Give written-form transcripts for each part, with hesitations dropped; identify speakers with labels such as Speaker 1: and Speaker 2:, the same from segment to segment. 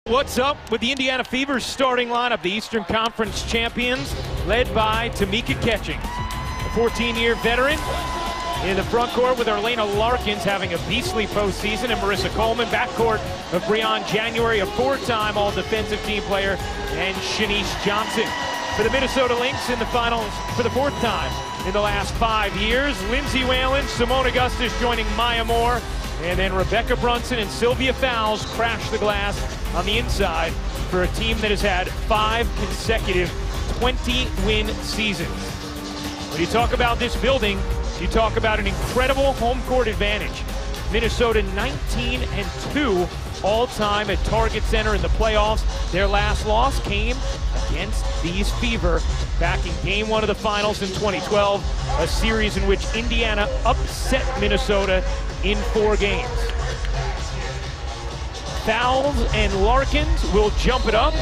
Speaker 1: What's up with the Indiana Fever's starting lineup? The Eastern Conference champions, led by Tamika Catchings, a 14-year veteran in the front court with Arlena Larkins having a beastly postseason, and Marissa Coleman, backcourt of Briann January, a four-time all-defensive team player, and Shanice Johnson. For the Minnesota Lynx in the finals for the fourth time in the last 5 years, Lindsay Whalen, Seimone Augustus joining Maya Moore, and then Rebecca Brunson and Sylvia Fowles crash the glass on the inside for a team that has had 5 consecutive 20-win seasons. When you talk about this building, you talk about an incredible home court advantage. Minnesota 19-2 all-time at Target Center in the playoffs. Their last loss came against these Fever back in Game 1 of the finals in 2012, a series in which Indiana upset Minnesota in 4 games. Fowles and Larkins will jump it up.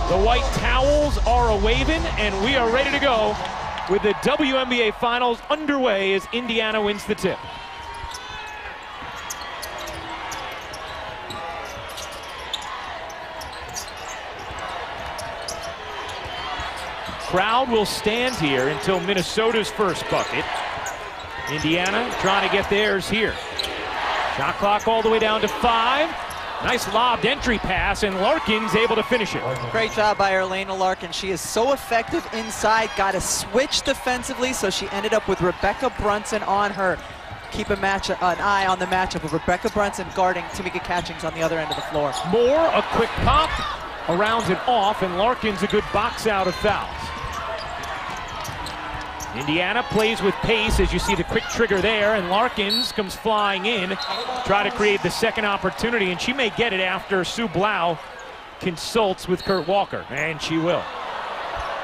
Speaker 1: The white towels are a-waving, and we are ready to go with the WNBA Finals underway as Indiana wins the tip. Crowd will stand here until Minnesota's first bucket. Indiana trying to get theirs here. Shot clock all the way down to 5. Nice lobbed entry pass, and Larkins able to finish it.
Speaker 2: Great job by Arlena Larkins. She is so effective inside, got a switch defensively, so she ended up with Rebecca Brunson on her. Keep an eye on the matchup of Rebecca Brunson guarding Tamika Catchings on the other end of the floor.
Speaker 1: Moore, a quick pop, arounds it off, and Larkins a good box out of fouls. Indiana plays with pace, as you see the quick trigger there, and Larkins comes flying in, try to create the second opportunity, and she may get it after Sue Blau consults with Kurt Walker, and she will.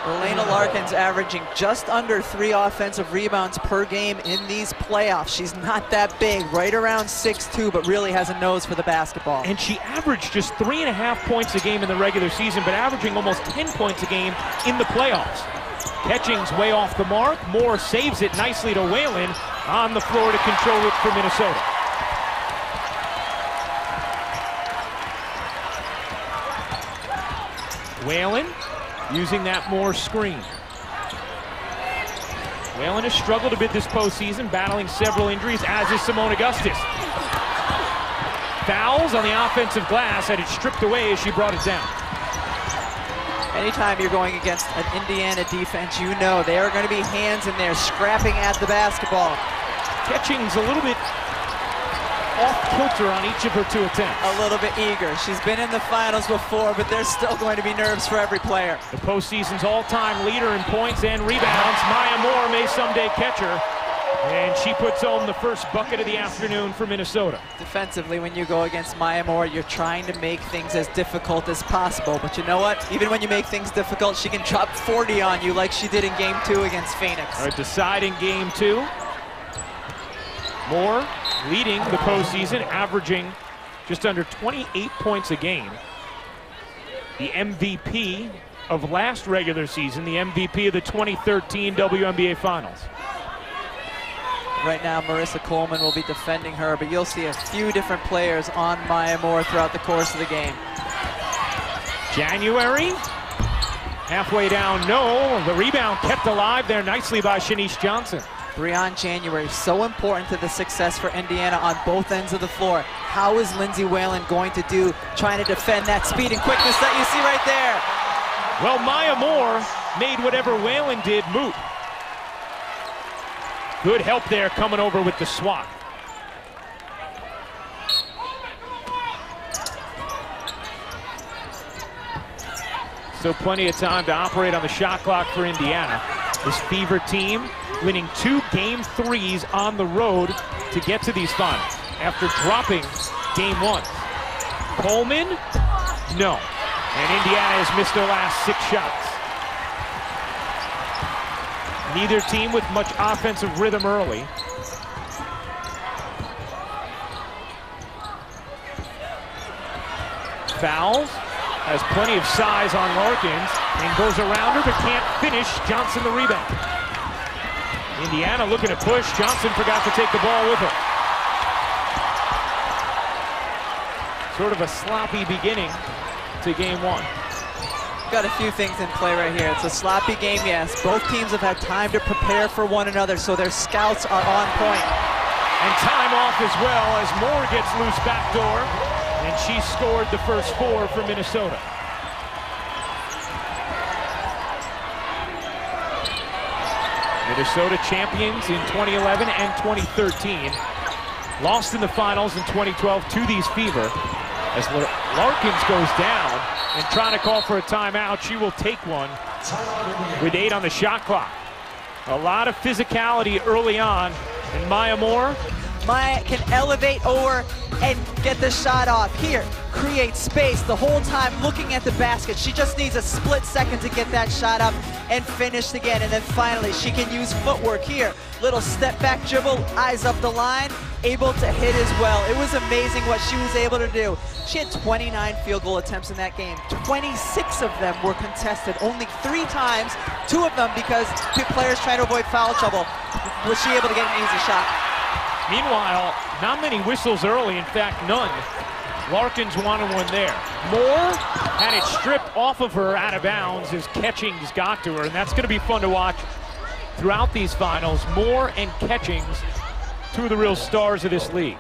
Speaker 2: Arlena Larkins averaging just under 3 offensive rebounds per game in these playoffs. She's not that big, right around 6'2", but really has a nose for the basketball.
Speaker 1: And she averaged just 3.5 points a game in the regular season, but averaging almost 10 points a game in the playoffs. Catchings way off the mark. Moore saves it nicely to Whalen on the floor to control it for Minnesota. Whalen using that Moore screen. Whalen has struggled a bit this postseason, battling several injuries, as is Seimone Augustus. Fouls on the offensive glass, had it stripped away as she brought it down.
Speaker 2: Anytime you're going against an Indiana defense, you know they are going to be hands in there scrapping at the basketball.
Speaker 1: Catchings a little bit off kilter on each of her 2 attempts.
Speaker 2: A little bit eager. She's been in the finals before, but there's still going to be nerves for every player.
Speaker 1: The postseason's all-time leader in points and rebounds. Maya Moore may someday catch her, and she puts home the first bucket of the afternoon for Minnesota.
Speaker 2: Defensively, when you go against Maya Moore, you're trying to make things as difficult as possible. But you know what? Even when you make things difficult, she can drop 40 on you like she did in Game 2 against Phoenix.
Speaker 1: All right, deciding Game 2. Moore leading the postseason, averaging just under 28 points a game. The MVP of last regular season, the MVP of the 2013 WNBA Finals.
Speaker 2: Right now, Marissa Coleman will be defending her, but you'll see a few different players on Maya Moore throughout the course of the game.
Speaker 1: January, halfway down, no. The rebound kept alive there nicely by Shanice Johnson.
Speaker 2: Briann January, so important to the success for Indiana on both ends of the floor. How is Lindsay Whalen going to do trying to defend that speed and quickness that you see right there?
Speaker 1: Well, Maya Moore made whatever Whalen did moot. Good help there coming over with the swat. So plenty of time to operate on the shot clock for Indiana. This Fever team winning 2 Game 3s on the road to get to these finals after dropping Game 1. Coleman, no. And Indiana has missed their last 6 shots. Neither team with much offensive rhythm early. Fowles has plenty of size on Larkins and goes around her but can't finish. Johnson the rebound. Indiana looking to push. Johnson forgot to take the ball with her. Sort of a sloppy beginning to game one.
Speaker 2: Got a few things in play right here. It's a sloppy game, yes. Both teams have had time to prepare for one another, so their scouts are on point.
Speaker 1: And time off as well as Moore gets loose backdoor, and she scored the first 4 for Minnesota. Minnesota champions in 2011 and 2013. Lost in the finals in 2012 to these Fever. As Larkins goes down and trying to call for a timeout, she will take one with 8 on the shot clock. A lot of physicality early on, and Maya Moore.
Speaker 2: Maya can elevate over and get the shot off. Here, create space the whole time looking at the basket. She just needs a split second to get that shot up and finished again. And then finally, she can use footwork here. Little step back dribble, eyes up the line, able to hit as well. It was amazing what she was able to do. She had 29 field goal attempts in that game. 26 of them were contested. Only 3 times, 2 of them because players trying to avoid foul trouble, was she able to get an easy shot.
Speaker 1: Meanwhile, not many whistles early, in fact, none. Larkins wanted one there. Moore had it stripped off of her out of bounds as Catchings got to her, and that's going to be fun to watch throughout these finals. Moore and Catchings, 2 of the real stars of this league.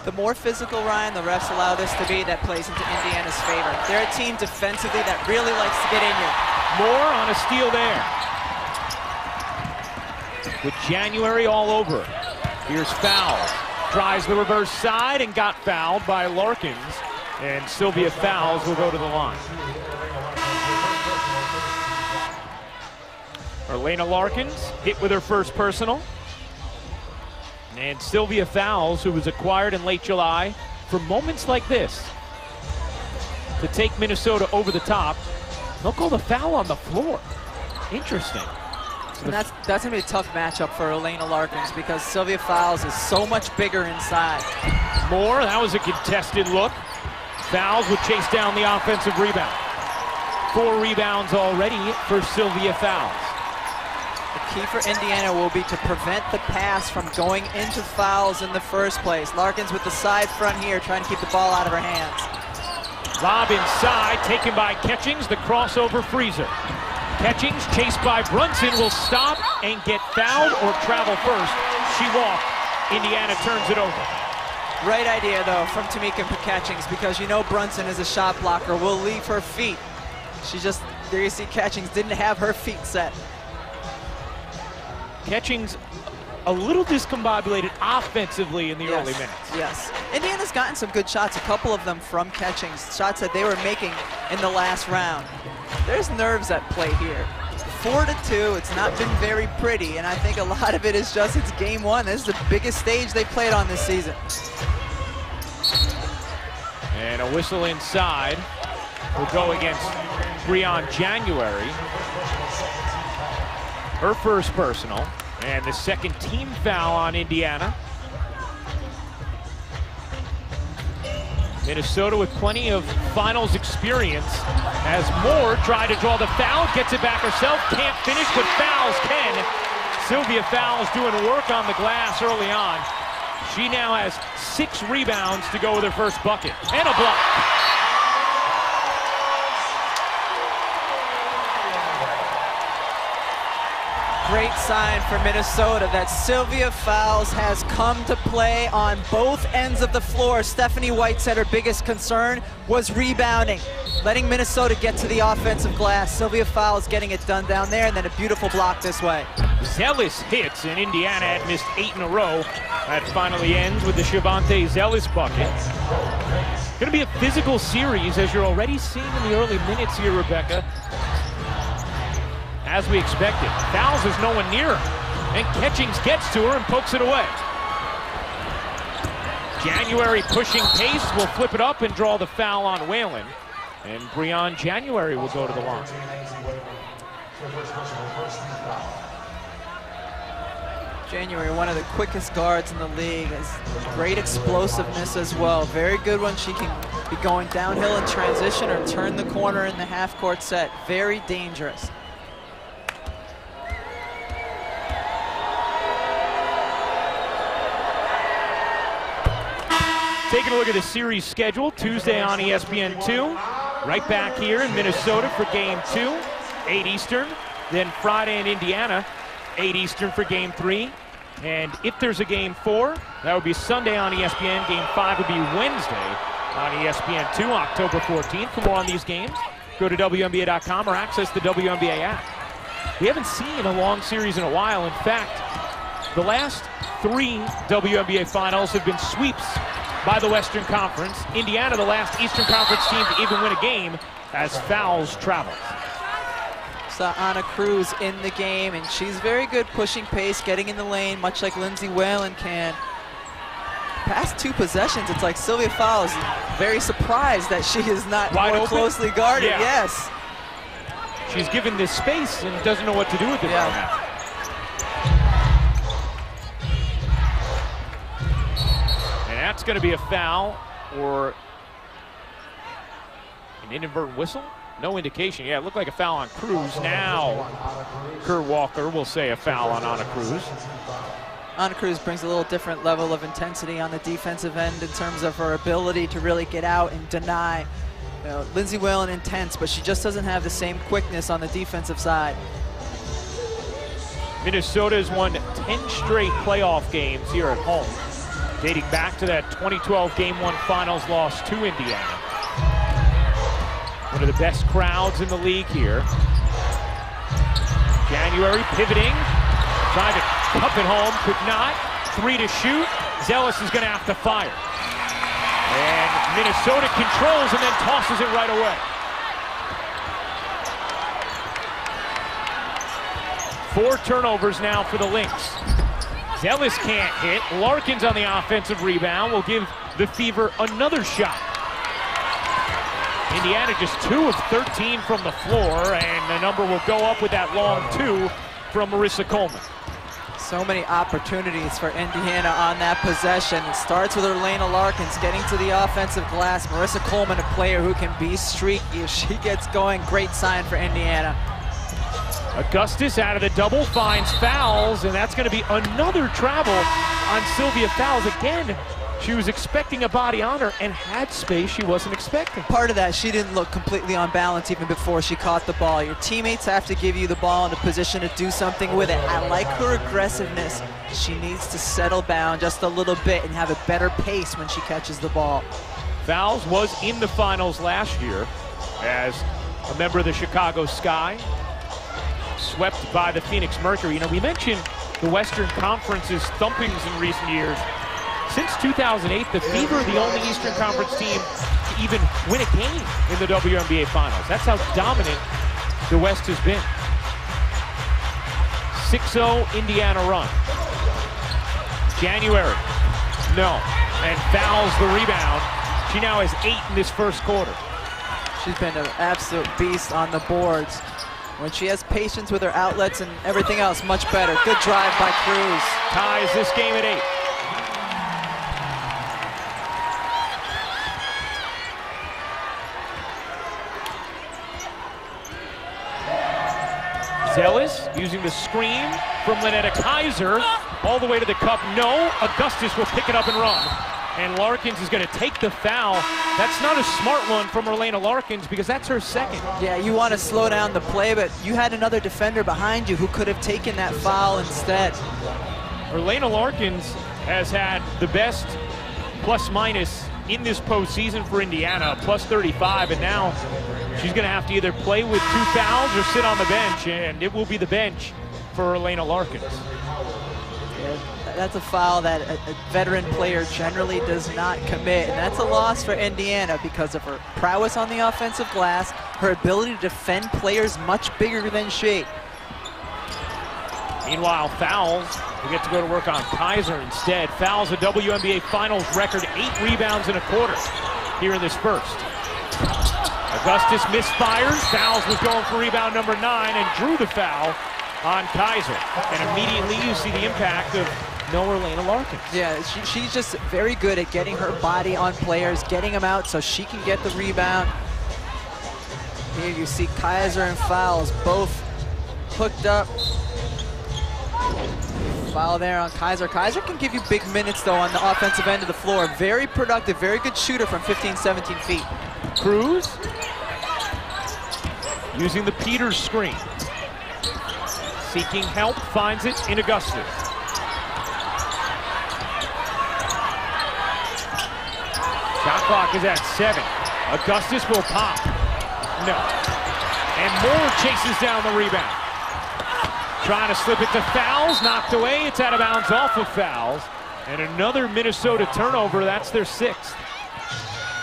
Speaker 2: The more physical, Ryan, the refs allow this to be, that plays into Indiana's favor. They're a team defensively that really likes to get in here.
Speaker 1: Moore on a steal there. With January all over. Here's foul. Tries the reverse side and got fouled by Larkins. And Sylvia Fowles will go to the line. Elena Larkins hit with her first personal. And Sylvia Fowles, who was acquired in late July for moments like this to take Minnesota over the top. They'll call the foul on the floor. Interesting.
Speaker 2: And that's going to be a tough matchup for Elena Larkins because Sylvia Fowles is so much bigger inside.
Speaker 1: Moore, that was a contested look. Fowles would chase down the offensive rebound. 4 rebounds already for Sylvia Fowles.
Speaker 2: The key for Indiana will be to prevent the pass from going into Fowles in the first place. Larkins with the side front here, trying to keep the ball out of her hands.
Speaker 1: Lob inside, taken by Catchings, the crossover freezer. Catchings, chased by Brunson, will stop and get fouled or travel first. She walked. Indiana turns it over.
Speaker 2: Right idea, though, from Tamika Catchings, because you know Brunson is a shot blocker, will leave her feet. She just, there you see Catchings didn't have her feet set.
Speaker 1: Catchings a little discombobulated offensively in the early minutes.
Speaker 2: Yes. Indiana's gotten some good shots, a couple of them from Catchings, shots that they were making in the last round. There's nerves at play here. 4-2, it's not been very pretty, and I think a lot of it is just it's game one. This is the biggest stage they played on this season.
Speaker 1: And a whistle inside will go against Breon January. Her first personal, and the second team foul on Indiana. Minnesota with plenty of finals experience as Moore tried to draw the foul, gets it back herself, can't finish, but Fowles can. Sylvia Fowles doing work on the glass early on. She now has 6 rebounds to go with her first bucket, and a block.
Speaker 2: Great sign for Minnesota that Sylvia Fowles has come to play on both ends of the floor. Stephanie White said her biggest concern was rebounding, letting Minnesota get to the offensive glass. Sylvia Fowles getting it done down there, and then a beautiful block this way.
Speaker 1: Zealous hits, and Indiana had missed 8 in a row. That finally ends with the Shavonte Zealous bucket. Going to be a physical series, as you're already seeing in the early minutes here, Rebecca. As we expected, Fowles is no one near her, and Catchings gets to her and pokes it away. January pushing pace will flip it up and draw the foul on Whalen, and Breon January will go to the line.
Speaker 2: January, one of the quickest guards in the league, has great explosiveness as well. Very good when she can be going downhill in transition or turn the corner in the half-court set. Very dangerous.
Speaker 1: Taking a look at the series schedule, Tuesday on ESPN2, right back here in Minnesota for Game 2, 8 Eastern. Then Friday in Indiana, 8 Eastern for Game 3. And if there's a Game 4, that would be Sunday on ESPN. Game 5 would be Wednesday on ESPN2, October 14th. For more on these games, go to WNBA.com or access the WNBA app. We haven't seen a long series in a while. In fact, the last 3 WNBA finals have been sweeps by the Western Conference. Indiana, the last Eastern Conference team to even win a game, as Fowles travels.
Speaker 2: Saw Anna Cruz in the game, and she's very good pushing pace, getting in the lane, much like Lindsay Whalen can. Past 2 possessions, it's like Sylvia Fowles very surprised that she is not more closely guarded.
Speaker 1: Yeah.
Speaker 2: Yes.
Speaker 1: She's given this space and doesn't know what to do with it right now. And that's going to be a foul or an inadvertent whistle. No indication. Yeah, it looked like a foul on Cruz. Now, Kurt Walker will say a foul on Anna Cruz.
Speaker 2: Anna Cruz brings a little different level of intensity on the defensive end in terms of her ability to really get out and deny. You know, Lindsay Whalen intense, but she just doesn't have the same quickness on the defensive side.
Speaker 1: Minnesota has won 10 straight playoff games here at home, dating back to that 2012 Game 1 Finals loss to Indiana. One of the best crowds in the league here. January pivoting, trying to cup it home, could not. 3 to shoot. Zealous is going to have to fire. And Minnesota controls and then tosses it right away. 4 turnovers now for the Lynx. Zealous can't hit. Larkins on the offensive rebound will give the Fever another shot. Indiana just 2 of 13 from the floor, and the number will go up with that long 2 from Marissa Coleman.
Speaker 2: So many opportunities for Indiana on that possession. It starts with Elena Larkins getting to the offensive glass. Marissa Coleman, a player who can be streaky if she gets going. Great sign for Indiana.
Speaker 1: Augustus out of the double finds Fowles, and that's going to be another travel on Sylvia Fowles. Again, she was expecting a body on her and had space she wasn't expecting.
Speaker 2: Part of that, she didn't look completely on balance even before she caught the ball. Your teammates have to give you the ball in a position to do something with it. I like her aggressiveness. She needs to settle down just a little bit and have a better pace when she catches the ball.
Speaker 1: Fowles was in the finals last year as a member of the Chicago Sky, swept by the Phoenix Mercury. You know, we mentioned the Western Conference's thumpings in recent years. Since 2008, the Fever are the only Eastern Conference team to even win a game in the WNBA Finals. That's how dominant the West has been. 6-0 Indiana run. January, no. And Fowles the rebound. She now has 8 in this first quarter.
Speaker 2: She's been an absolute beast on the boards. When she has patience with her outlets and everything else, much better. Good drive by Cruz.
Speaker 1: Ties this game at 8. Zealous using the screen from Lynetta Kaiser all the way to the cup. No, Augustus will pick it up and run. And Larkins is going to take the foul. That's not a smart one from Elena Larkins because that's her second.
Speaker 2: Yeah, you want to slow down the play, but you had another defender behind you who could have taken that foul instead.
Speaker 1: Elena Larkins has had the best plus-minus in this postseason for Indiana, plus 35, and now she's going to have to either play with 2 fouls or sit on the bench, and it will be the bench for Elena Larkins.
Speaker 2: Yeah, that's a foul that a veteran player generally does not commit, and that's a loss for Indiana because of her prowess on the offensive glass, her ability to defend players much bigger than she.
Speaker 1: Meanwhile, Fowles will get to go to work on Kaiser instead. Fowles a WNBA Finals record, 8 rebounds in a quarter here in this first. Augustus misfires. Fowles was going for rebound number 9 and drew the foul on Kaiser. And immediately you see the impact of no Elena Larkins.
Speaker 2: Yeah, she's just very good at getting her body on players, getting them out so she can get the rebound. Here you see Kaiser and Fowles both hooked up. Foul there on Kaiser. Kaiser can give you big minutes, though, on the offensive end of the floor. Very productive, very good shooter from 15, 17 feet.
Speaker 1: Cruz using the Peters screen. Seeking help, finds it in Augustus. Shot clock is at 7. Augustus will pop. No. And Moore chases down the rebound. Trying to slip it to Fowles, knocked away. It's out of bounds off of Fowles. And another Minnesota turnover, that's their 6th.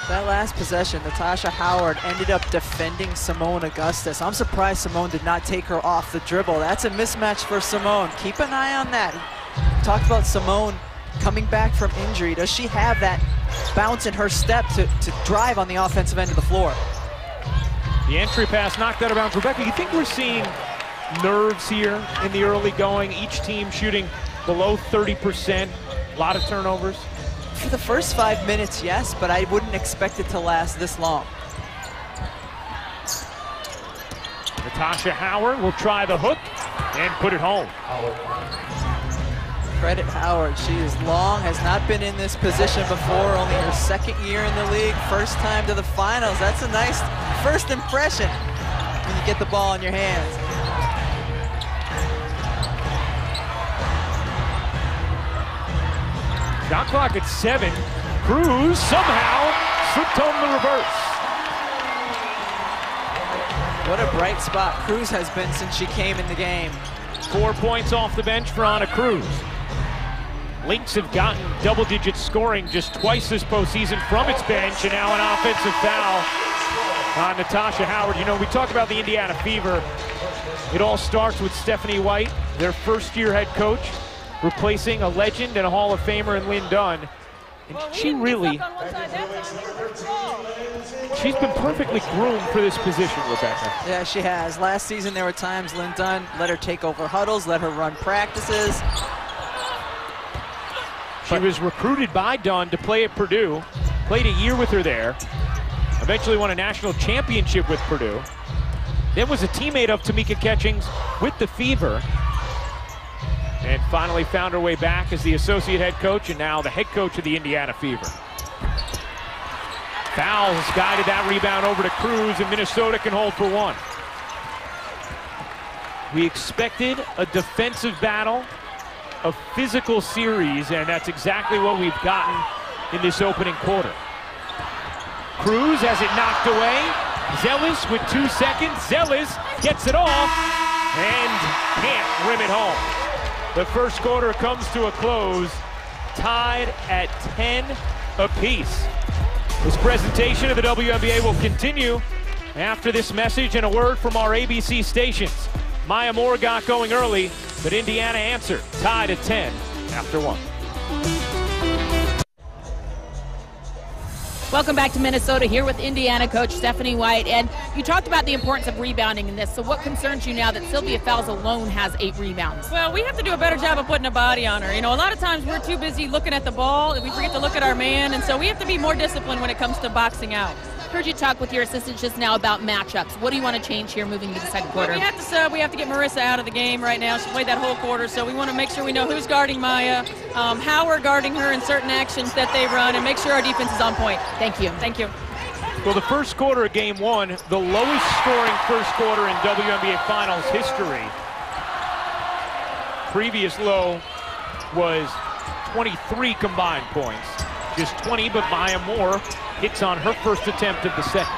Speaker 2: That last possession, Natasha Howard ended up defending Simone Augustus. I'm surprised Simone did not take her off the dribble. That's a mismatch for Simone. Keep an eye on that. Talked about Simone coming back from injury. Does she have that bounce in her step to drive on the offensive end of the floor?
Speaker 1: The entry pass knocked out of bounds. Rebecca, you think we're seeing nerves here in the early going? Each team shooting below 30%, a lot of turnovers?
Speaker 2: For the first 5 minutes, yes, but I wouldn't expect it to last this long.
Speaker 1: Natasha Howard will try the hook and put it home.
Speaker 2: Credit Howard. She is long, has not been in this position before, only her 2nd year in the league, first time to the finals. That's a nice first impression when you get the ball in your hands.
Speaker 1: Shot clock at 7. Cruz somehow slipped home the reverse.
Speaker 2: What a bright spot Cruz has been since she came in the game.
Speaker 1: 4 points off the bench for Anna Cruz. Lynx have gotten double-digit scoring just twice this postseason from its bench, and now an offensive foul on Natasha Howard. You know, we talk about the Indiana Fever. It all starts with Stephanie White, their first-year head coach, replacing a legend and a Hall of Famer in Lynn Dunn. And she's been perfectly groomed for this position, Rebecca.
Speaker 2: Yeah, she has. Last season, there were times Lynn Dunn let her take over huddles, let her run practices.
Speaker 1: She was recruited by Dunn to play at Purdue, played a year with her there, eventually won a national championship with Purdue, then was a teammate of Tamika Catchings with the Fever, and finally found her way back as the associate head coach and now the head coach of the Indiana Fever. Fowles guided that rebound over to Cruz, and Minnesota can hold for 1. We expected a defensive battle, a physical series, and that's exactly what we've gotten in this opening quarter. Cruz has it knocked away. Zealous with 2 seconds. Zealous gets it off and can't rim it home. The first quarter comes to a close, tied at 10 apiece. This presentation of the WNBA will continue after this message and a word from our ABC stations. Maya Moore got going early, but Indiana answered, tied at 10 after 1.
Speaker 3: Welcome back to Minnesota, here with Indiana coach Stephanie White. And you talked about the importance of rebounding in this. So what concerns you now that Sylvia Fowles alone has 8 rebounds?
Speaker 4: Well, we have to do a better job of putting a body on her. You know, a lot of times we're too busy looking at the ball and we forget to look at our man. And so we have to be more disciplined when it comes to boxing out.
Speaker 3: Heard you talk with your assistants just now about matchups. What do you want to change here moving to the second quarter?
Speaker 4: Well, we have to sub. We have to get Marissa out of the game right now. She played that whole quarter, so we want to make sure we know who's guarding Maya, how we're guarding her in certain actions that they run, and make sure our defense is on point.
Speaker 3: Thank you.
Speaker 4: Thank you.
Speaker 1: Well, the first quarter of Game 1, the lowest scoring first quarter in WNBA Finals history. Previous low was 23 combined points. Just 20, but Maya Moore hits on her first attempt of the second.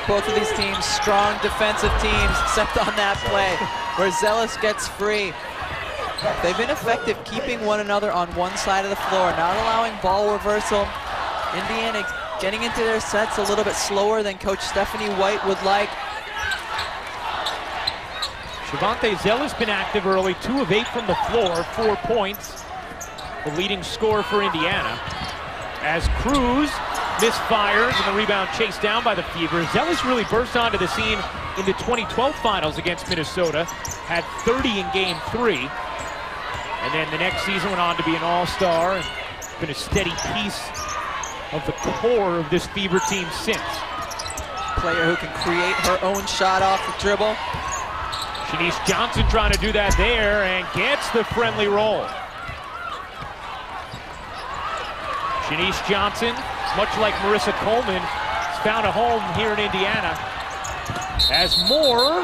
Speaker 2: Both of these teams, strong defensive teams, except on that play where Zealous gets free. They've been effective keeping one another on one side of the floor, not allowing ball reversal. Indiana getting into their sets a little bit slower than Coach Stephanie White would like.
Speaker 1: Shavante Zealous been active early, 2 of 8 from the floor, 4 points. The leading scorer for Indiana. As Cruz misfires and the rebound chased down by the Fever. Zealous really burst onto the scene in the 2012 finals against Minnesota, had 30 in Game 3, and then the next season went on to be an all-star and been a steady piece of the core of this Fever team since.
Speaker 2: Player who can create her own shot off the dribble.
Speaker 1: Shanice Johnson trying to do that there and gets the friendly roll. Shanice Johnson, much like Marissa Coleman, has found a home here in Indiana as Moore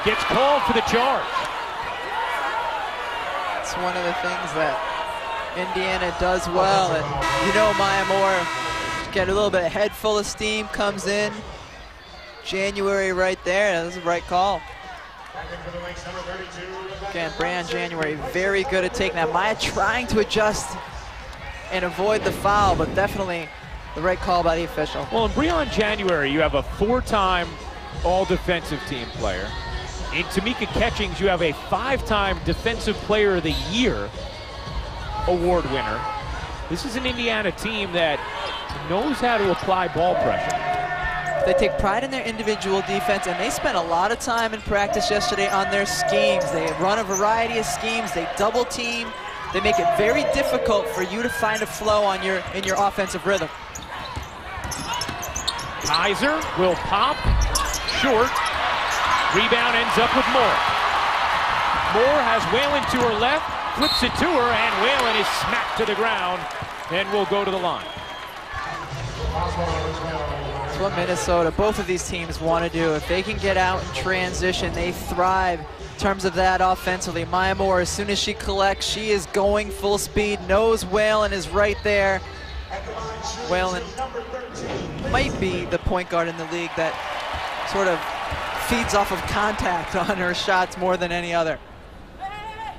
Speaker 1: gets called for the charge.
Speaker 2: It's one of the things that Indiana does well, and you know Maya Moore get a little bit of head full of steam, comes in. January right there, that's the right call. Again, Brianne January very good at taking that. Maya trying to adjust and avoid the foul, but definitely the right call by the official.
Speaker 1: Well, in Brianne January, you have a 4-time all-defensive team player. In Tamika Catchings, you have a 5-time Defensive Player of the Year award winner. This is an Indiana team that knows how to apply ball pressure.
Speaker 2: They take pride in their individual defense, and they spent a lot of time in practice yesterday on their schemes. They run a variety of schemes. They double team. They make it very difficult for you to find a flow on in your offensive rhythm.
Speaker 1: Kaiser will pop short. Rebound ends up with Moore. Moore has Whalen to her left, flips it to her, and Whalen is smacked to the ground and will go to the line.
Speaker 2: That's what Minnesota, both of these teams want to do. If they can get out and transition, they thrive in terms of that offensively. Maya Moore, as soon as she collects, she is going full speed, knows Whalen is right there. Whalen might be the point guard in the league that sort of feeds off of contact on her shots more than any other.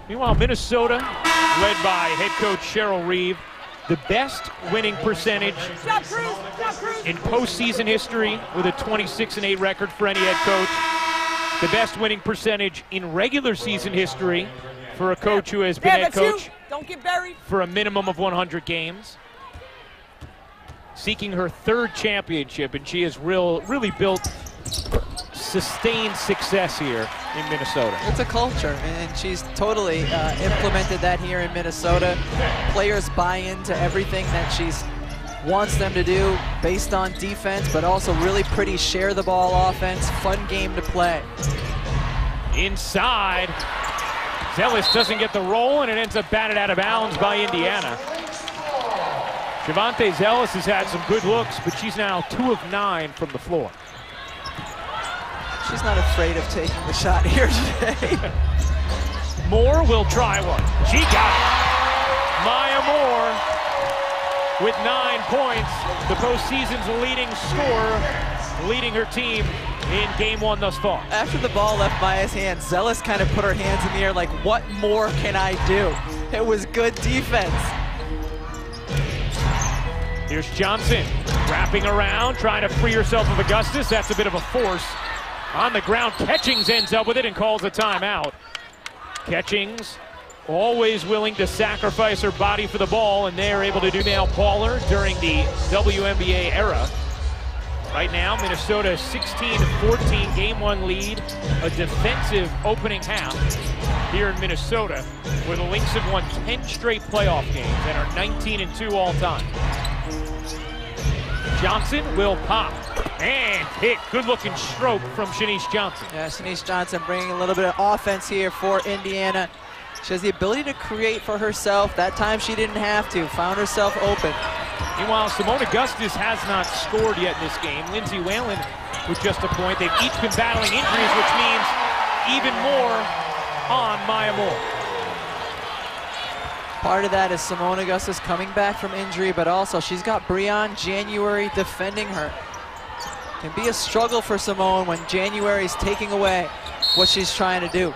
Speaker 1: Meanwhile, Minnesota, led by head coach Cheryl Reeve, the best winning percentage in postseason history with a 26-8 record for any head coach. The best winning percentage in regular season history for a coach who has been head coach for a minimum of 100 games. Seeking her 3rd championship, and she has really built sustained success here in Minnesota.
Speaker 2: It's a culture, and she's totally implemented that here in Minnesota. Players buy into everything that she wants them to do based on defense, but also really pretty share the ball offense, fun game to play.
Speaker 1: Inside, Zealous doesn't get the roll, and it ends up batted out of bounds by Indiana. Javonte Zealous has had some good looks, but she's now 2 of 9 from the floor.
Speaker 2: She's not afraid of taking the shot here today.
Speaker 1: Moore will try one. She got it. Maya Moore with 9 points, the postseason's leading scorer, leading her team in game 1 thus far.
Speaker 2: After the ball left Maya's hands, Zealous kind of put her hands in the air like, what more can I do? It was good defense.
Speaker 1: Here's Johnson wrapping around, trying to free herself of Augustus. That's a bit of a force. On the ground, Catchings ends up with it and calls a timeout. Catchings always willing to sacrifice her body for the ball, and they're able to do now baller during the WNBA era. Right now, Minnesota 16-14 game 1 lead, a defensive opening half here in Minnesota, where the Lynx have won 10 straight playoff games and are 19-2 all time. Johnson will pop and hit. Good looking stroke from Shanice Johnson.
Speaker 2: Yeah, Shanice Johnson bringing a little bit of offense here for Indiana. She has the ability to create for herself. That time she didn't have to, found herself open.
Speaker 1: Meanwhile, Simone Augustus has not scored yet in this game. Lindsay Whalen with just a point. They've each been battling injuries, which means even more on Maya Moore.
Speaker 2: Part of that is Simone Augustus coming back from injury, but also she's got Brianne January defending her. Can be a struggle for Simone when January's taking away what she's trying to do.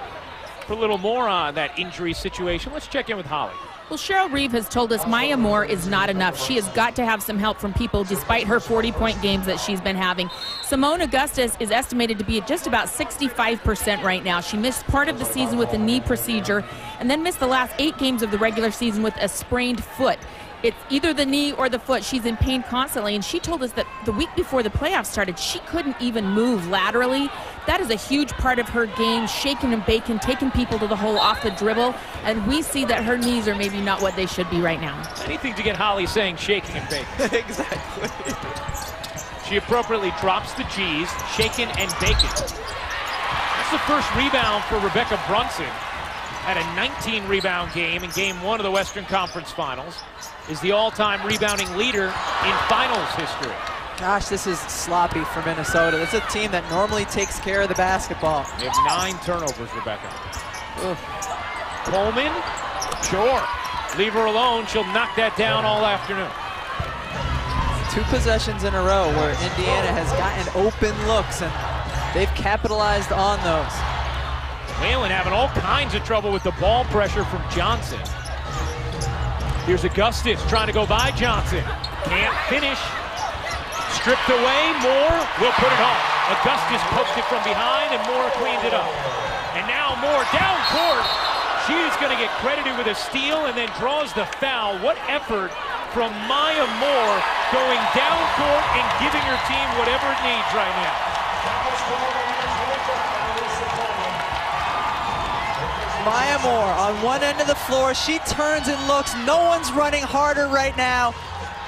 Speaker 1: For a little more on that injury situation, let's check in with Holly.
Speaker 3: Well, Cheryl Reeve has told us Maya Moore is not enough. She has got to have some help from people despite her 40-point games that she's been having. Simone Augustus is estimated to be at just about 65% right now. She missed part of the season with a knee procedure and then missed the last 8 games of the regular season with a sprained foot. It's either the knee or the foot. She's in pain constantly, and she told us that the week before the playoffs started, she couldn't even move laterally. That is a huge part of her game, shaking and baking, taking people to the hole off the dribble, and we see that her knees are maybe not what they should be right now.
Speaker 1: Anything to get Holly saying shaking and baking.
Speaker 2: Exactly.
Speaker 1: She appropriately drops the G's, shaking and baking. That's That's the first rebound for Rebecca Brunson. Had a 19 rebound game in game 1 of the Western Conference Finals. Is the all-time rebounding leader in finals history.
Speaker 2: Gosh, this is sloppy for Minnesota. This is a team that normally takes care of the basketball.
Speaker 1: They have 9 turnovers, Rebecca.
Speaker 2: Ugh.
Speaker 1: Coleman, sure. Leave her alone. She'll knock that down all afternoon.
Speaker 2: 2 possessions in a row where Indiana has gotten open looks, and they've capitalized on those.
Speaker 1: Whalen having all kinds of trouble with the ball pressure from Johnson. Here's Augustus trying to go by Johnson. Can't finish. Stripped away, Moore will put it home. Augustus poked it from behind and Moore cleaned it up. And now Moore down court. She's going to get credited with a steal and then draws the foul. What effort from Maya Moore going down court and giving her team whatever it needs right now.
Speaker 2: Maya Moore on one end of the floor. She turns and looks. No one's running harder right now.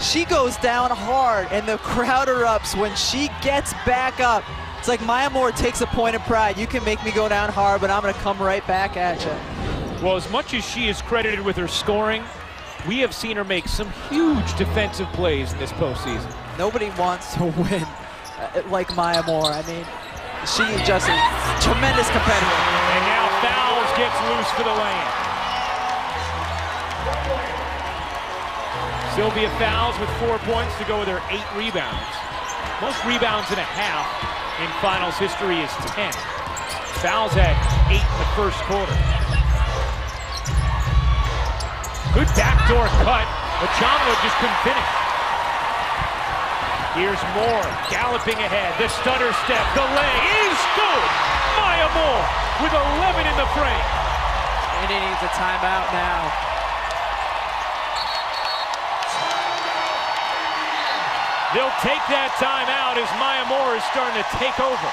Speaker 2: She goes down hard, and the crowd erupts when she gets back up. It's like Maya Moore takes a point of pride. You can make me go down hard, but I'm going to come right back at you.
Speaker 1: Well, as much as she is credited with her scoring, we have seen her make some huge defensive plays in this postseason.
Speaker 2: Nobody wants to win like Maya Moore. I mean, she just a tremendous competitor.
Speaker 1: And now Fowles gets loose for the lane. Sylvia Fowles with 4 points to go with her 8 rebounds. Most rebounds in a half in finals history is 10. Fowles had 8 in the first quarter. Good backdoor cut, but Chonwa just couldn't finish. Here's Moore galloping ahead. The stutter step, the lay is good. Maya Moore with 11 in the frame.
Speaker 2: And he needs a timeout now.
Speaker 1: They'll take that timeout as Maya Moore is starting to take over.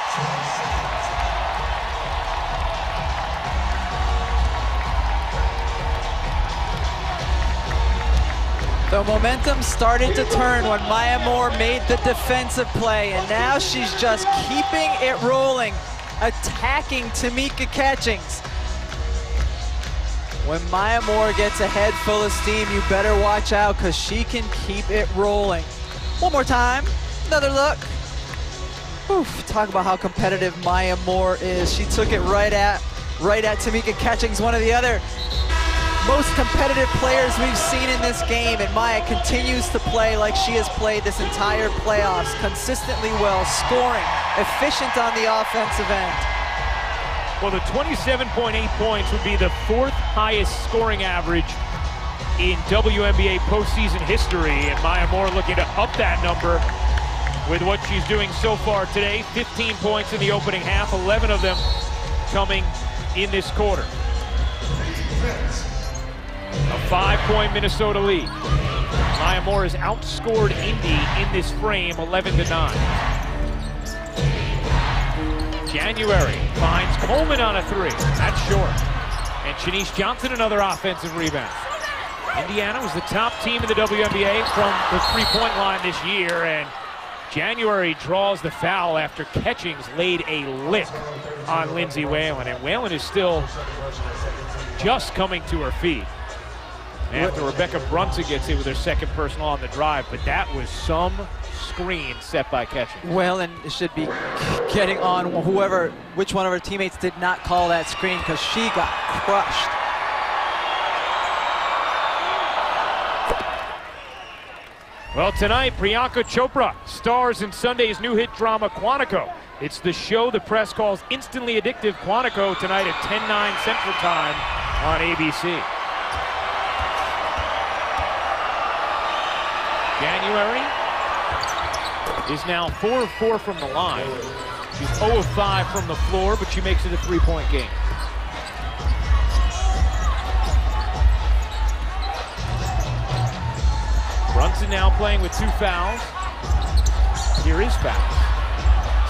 Speaker 2: The momentum started to turn when Maya Moore made the defensive play, and now she's just keeping it rolling, attacking Tamika Catchings. When Maya Moore gets a head full of steam, you better watch out because she can keep it rolling. One more time, another look. Oof, talk about how competitive Maya Moore is. She took it right at Tamika Catchings, one of the other most competitive players we've seen in this game, and Maya continues to play like she has played this entire playoffs, consistently well, scoring, efficient on the offensive end.
Speaker 1: Well, the 27.8 points would be the 4th highest scoring average in WNBA postseason history, and Maya Moore looking to up that number with what she's doing so far today. 15 points in the opening half, 11 of them coming in this quarter. A 5-point Minnesota lead. Maya Moore has outscored Indy in this frame 11-9. January finds Coleman on a 3. That's short. And Shanice Johnson another offensive rebound. Indiana was the top team in the WNBA from the three-point line this year, and January draws the foul after Catchings laid a lick on Lindsay Whalen, and Whalen is still just coming to her feet after Rebecca Brunson gets hit with her second personal on the drive, but that was some screen set by Catchings.
Speaker 2: Whalen should be getting on which one of her teammates did not call that screen, because she got crushed.
Speaker 1: Well, tonight, Priyanka Chopra stars in Sunday's new hit drama, Quantico. It's the show the press calls instantly addictive. Quantico tonight at 10/9 Central Time on ABC. January is now 4 of 4 from the line. She's 0 of 5 from the floor, but she makes it a 3-point game. Brunson now playing with 2 fouls. Here is fouls.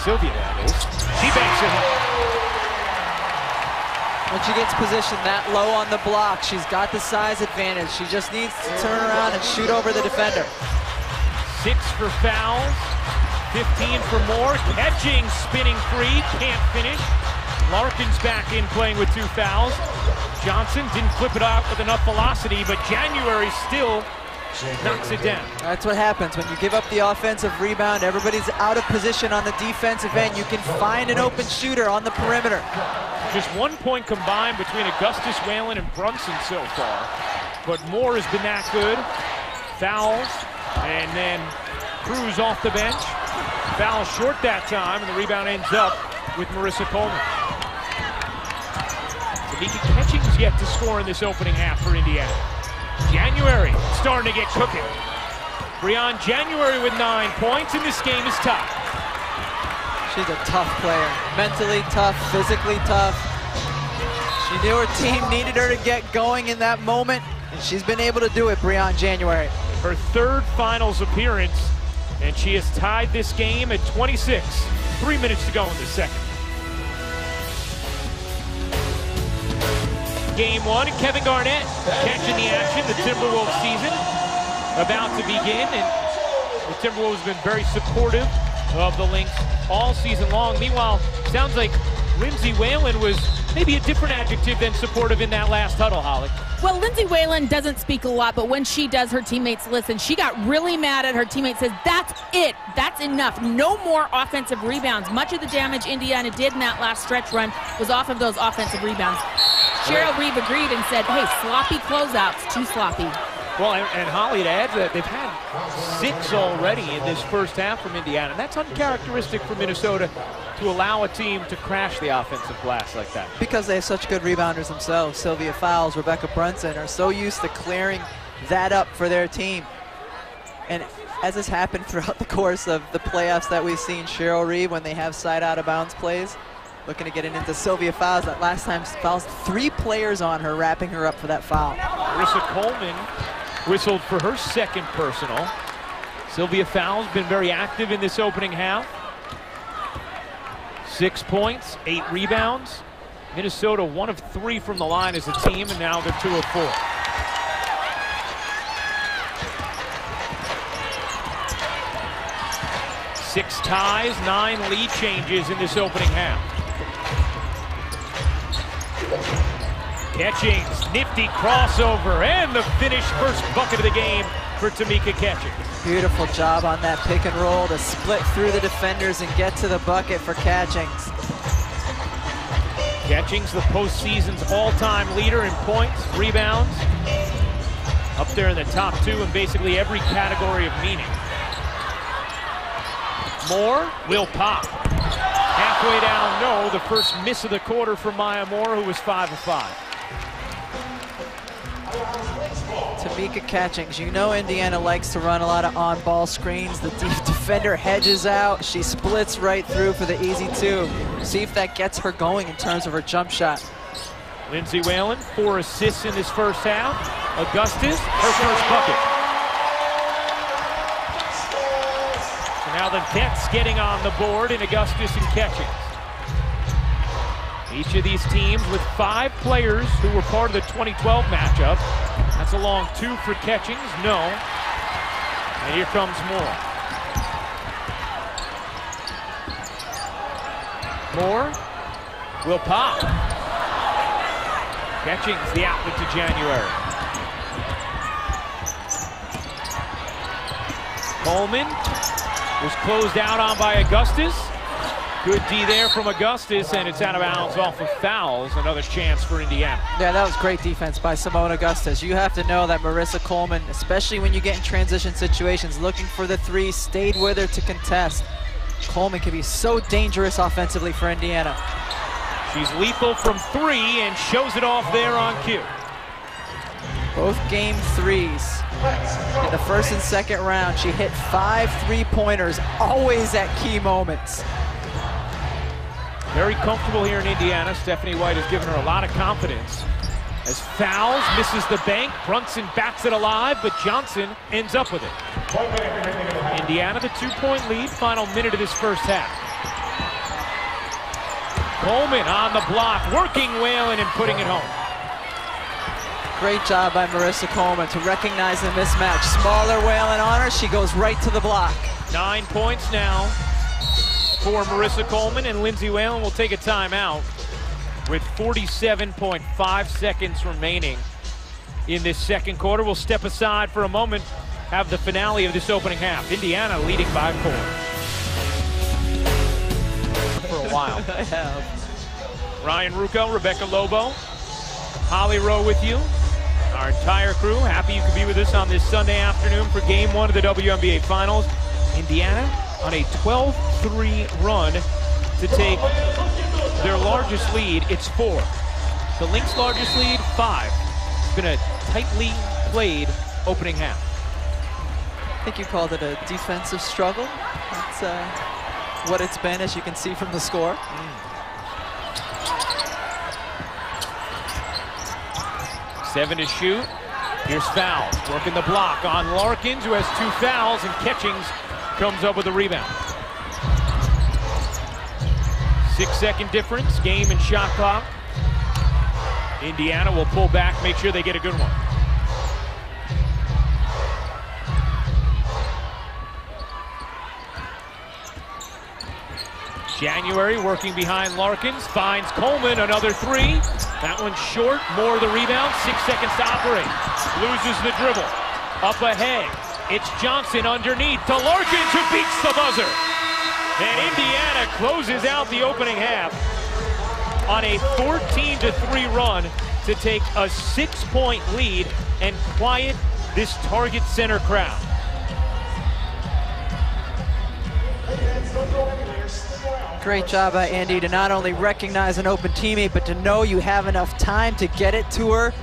Speaker 1: Sylvia, that is. She banks it home.
Speaker 2: When she gets positioned that low on the block, she's got the size advantage. She just needs to turn around and shoot over the defender.
Speaker 1: 6 for fouls, 15 for Moore. Catching, spinning free, can't finish. Larkins back in playing with 2 fouls. Johnson didn't flip it off with enough velocity, but January still knocks it down.
Speaker 2: That's what happens when you give up the offensive rebound. Everybody's out of position on the defensive end. You can find an open shooter on the perimeter.
Speaker 1: Just 1 point combined between Augustus, Whalen, and Brunson so far. But Moore has been that good. Fouls, and then Cruz off the bench. Foul short that time, and the rebound ends up with Marissa Coleman. Tamika Catchings yet to score in this opening half for Indiana. January starting to get cooking. Breon January with 9 points, and this game is tough.
Speaker 2: She's a tough player. Mentally tough, physically tough. She knew her team needed her to get going in that moment, and she's been able to do it, Breon January.
Speaker 1: Her 3rd finals appearance, and she has tied this game at 26. 3 minutes to go in the second. Game 1, and Kevin Garnett catching the action. The Timberwolves season about to begin, and the Timberwolves have been very supportive of the Lynx all season long. Meanwhile, sounds like Lindsay Whalen was maybe a different adjective than supportive in that last huddle, Holly.
Speaker 3: Well, Lindsay Whalen doesn't speak a lot, but when she does, her teammates listen. She got really mad at her teammates, says, that's it, that's enough. No more offensive rebounds. Much of the damage Indiana did in that last stretch run was off of those offensive rebounds. Cheryl Reeve agreed and said, hey, sloppy closeouts, too sloppy.
Speaker 1: Well, and Holly, to add to that, they've had 6 already in this first half from Indiana. And that's uncharacteristic for Minnesota to allow a team to crash the offensive glass like that.
Speaker 2: Because they have such good rebounders themselves. Sylvia Fowles, Rebecca Brunson are so used to clearing that up for their team. And as has happened throughout the course of the playoffs that we've seen, Cheryl Reeve, when they have side out of bounds plays, looking to get it into Sylvia Fowles. That last time Fowles, 3 players on her, wrapping her up for that foul.
Speaker 1: Marissa Coleman whistled for her 2nd personal. Sylvia Fowles been very active in this opening half. 6 points, 8 rebounds. Minnesota 1 of 3 from the line as a team, and now they're 2 of 4. Six ties, 9 lead changes in this opening half. Catchings, nifty crossover, and the finish, first bucket of the game for Tamika Catchings.
Speaker 2: Beautiful job on that pick and roll to split through the defenders and get to the bucket for Catchings.
Speaker 1: Catchings, the postseason's all-time leader in points, rebounds, up there in the top 2 in basically every category of meaning. Moore will pop. Halfway down, no. The first miss of the quarter for Maya Moore, who was 5 of 5.
Speaker 2: Tamika Catchings, you know Indiana likes to run a lot of on-ball screens. The defender hedges out. She splits right through for the easy 2. See if that gets her going in terms of her jump shot.
Speaker 1: Lindsay Whalen, 4 assists in this first half. Augustus, her first bucket. So now the Vets getting on the board in Augustus and Catchings. Each of these teams with 5 players who were part of the 2012 matchup. That's a long 2 for Catchings, no. And here comes Moore. Moore will pop. Catchings the outlet to January. Coleman was closed out on by Augustus. Good D there from Augustus, and it's out of bounds off of fouls. Another chance for Indiana.
Speaker 2: Yeah, that was great defense by Simone Augustus. You have to know that Marissa Coleman, especially when you get in transition situations, looking for the 3, stayed with her to contest. Coleman can be so dangerous offensively for Indiana.
Speaker 1: She's lethal from 3 and shows it off there on cue.
Speaker 2: Both game 3s. In the first and second round, she hit 5 3-pointers, always at key moments.
Speaker 1: Very comfortable here in Indiana. Stephanie White has given her a lot of confidence. As Fowles misses the bank, Brunson bats it alive, but Johnson ends up with it. Indiana, the 2-point lead, final minute of this first half. Coleman on the block, working Whalen and putting it home.
Speaker 2: Great job by Marissa Coleman to recognize the mismatch. Smaller Whalen on her, she goes right to the block.
Speaker 1: 9 points now for Marissa Coleman, and Lindsay Whalen will take a timeout. with 47.5 seconds remaining in this second quarter. We'll step aside for a moment, have the finale of this opening half. Indiana leading by 4. For a while.
Speaker 2: I have.
Speaker 1: Ryan Ruocco, Rebecca Lobo, Holly Rowe with you. Our entire crew, happy you could be with us on this Sunday afternoon for Game 1 of the WNBA Finals. Indiana on a 12-3 run to take their largest lead. It's 4. The Lynx' largest lead, 5. It's been a tightly played opening half.
Speaker 2: I think you called it a defensive struggle. That's what it's been, as you can see from the score.
Speaker 1: 7 to shoot. Here's Fowles working the block on Larkins, who has 2 fouls, and Catchings comes up with a rebound. 6-second difference, game and shot clock. Indiana will pull back, make sure they get a good one. January working behind Larkins, finds Coleman, another 3. That one's short, more the rebound, 6 seconds to operate. Loses the dribble, up ahead. It's Johnson underneath to Larkins, who beats the buzzer. And Indiana closes out the opening half on a 14-3 run to take a 6-point lead and quiet this Target Center crowd.
Speaker 2: Great job by Andy to not only recognize an open teammate, but to know you have enough time to get it to her,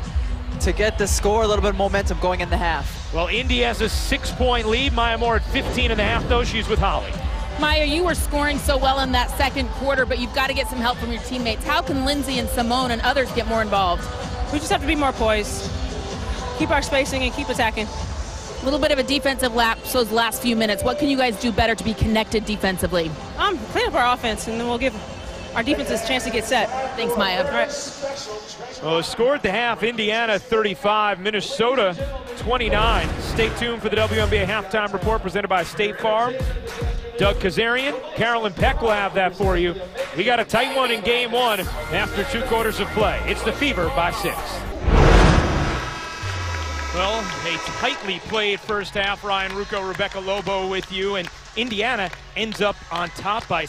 Speaker 2: to get the score, a little bit of momentum going in the half.
Speaker 1: Well, Indy has a 6-point lead. Maya Moore at 15.5, though. She's with Holly.
Speaker 3: Maya, you were scoring so well in that second quarter, but you've got to get some help from your teammates. How can Lindsay and Simone and others get more involved?
Speaker 4: We just have to be more poised, keep our spacing, and keep attacking.
Speaker 3: A little bit of a defensive lapse those last few minutes. What can you guys do better to be connected defensively?
Speaker 4: Clean up our offense, and then we'll give our defense a chance to get set.
Speaker 3: Thanks, Maya.
Speaker 4: All right.
Speaker 1: Well, score at the half, Indiana 35, Minnesota 29. Stay tuned for the WNBA halftime report presented by State Farm. Doug Kazarian, Carolyn Peck will have that for you. We got a tight one in Game 1 after 2 quarters of play. It's the Fever by 6. Well, a tightly played first half. Ryan Ruocco, Rebecca Lobo with you, and Indiana ends up on top by